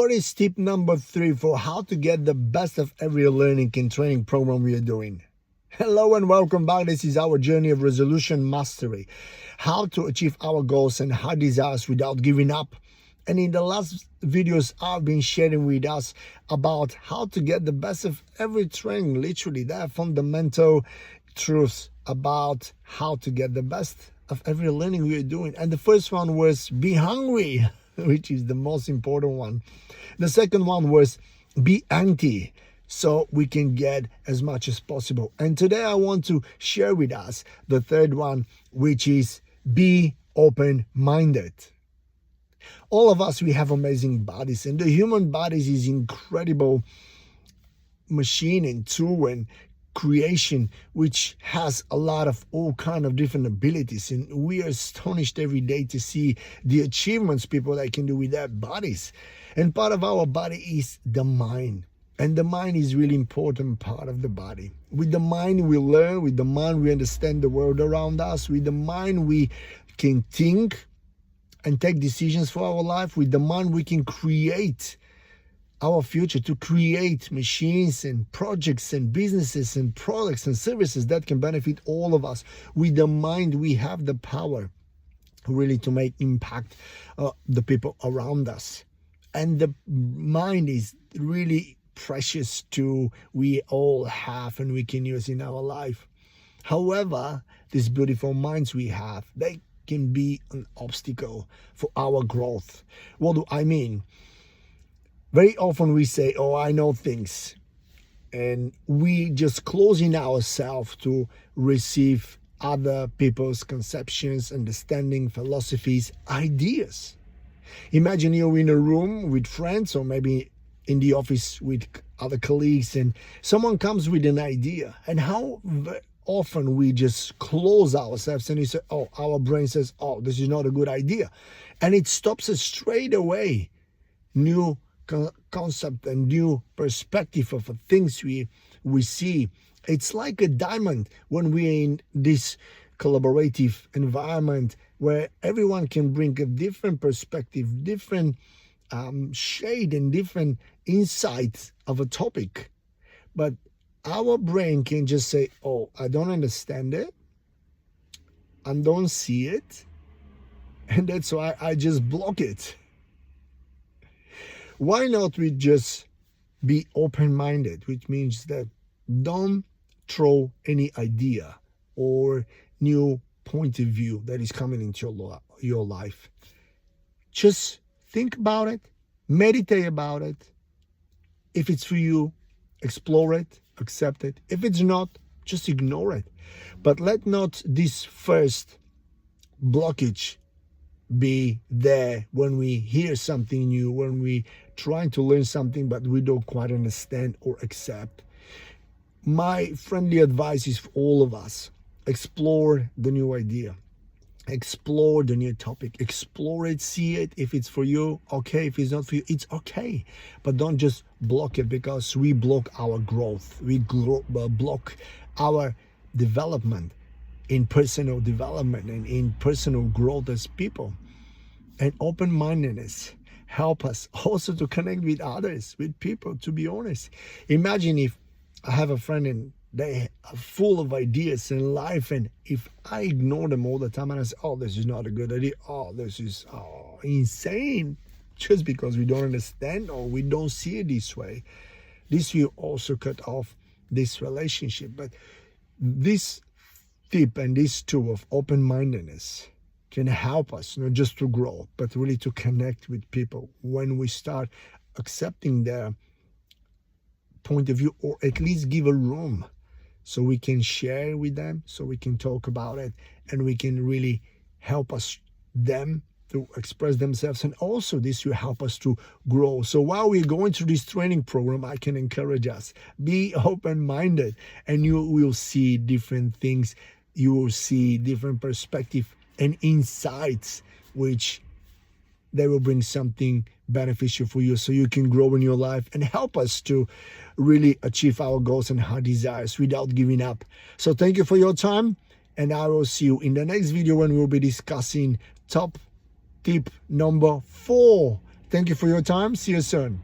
what is tip number 3 for how to get the best of every learning and training program we are doing? Hello and welcome back. This is our journey of resolution mastery, how to achieve our goals and high desires without giving up. And in the last videos, I've been sharing with us about how to get the best of every training. Literally, there are fundamental truths about how to get the best of every learning we are doing. And the first one was be hungry, which is the most important one. The second one was be empty, so we can get as much as possible. And today I want to share with us the third one, which is be open-minded. All of us, we have amazing bodies, and the human bodies is incredible machine and tool and creation, which has a lot of all kind of different abilities, and we are astonished every day to see the achievements people that can do with their bodies. And part of our body is the mind, and the mind is really important part of the body. With the mind we learn, with the mind we understand the world around us, with the mind we can think and take decisions for our life. With the mind we can create our future, to create machines and projects and businesses and products and services that can benefit all of us. With the mind we have the power really to make impact the people around us. And the mind is really precious to we all have and we can use in our life. However, these beautiful minds we have, they can be an obstacle for our growth. What do I mean? Very often we say, oh, I know things, and we just closing ourselves to receive other people's conceptions, understanding, philosophies, ideas. Imagine you're in a room with friends, or maybe in the office with other colleagues, and someone comes with an idea, and how often we just close ourselves and we say, oh, our brain says, oh, this is not a good idea. And it stops us straight away. New concept and new perspective of things we see. It's like a diamond when we're in this collaborative environment where everyone can bring a different perspective, different shade and different insights of a topic. But our brain can just say, oh, I don't understand it, I don't see it, and that's why I just block it. Why not we just be open-minded, which means that don't throw any idea or new point of view that is coming into your life. Just think about it, meditate about it. If it's for you, explore it, accept it. If it's not, just ignore it. But let not this first blockage be there when we hear something new, when we trying to learn something but we don't quite understand or accept. My friendly advice is for all of us: explore the new idea, explore the new topic, explore it, see it. If it's for you, okay. If it's not for you, it's okay. But don't just block it, because we block our growth, we block our development in personal development and in personal growth as people. And open-mindedness help us also to connect with others, with people. To be honest, imagine if I have a friend and they are full of ideas in life, and if I ignore them all the time and I say, oh, this is not a good idea, oh, this is insane, just because we don't understand or we don't see it this way, this will also cut off this relationship. But this tip and this tool of open-mindedness can help us not just to grow, but really to connect with people when we start accepting their point of view, or at least give a room so we can share with them, so we can talk about it, and we can really help them to express themselves. And also this will help us to grow. So while we're going through this training program, I can encourage us, be open-minded, and you will see different things. You will see different perspectives and insights, which they will bring something beneficial for you, so you can grow in your life and help us to really achieve our goals and our desires without giving up. So thank you for your time, and I will see you in the next video when we'll be discussing top tip number 4 Thank you for your time. See you soon.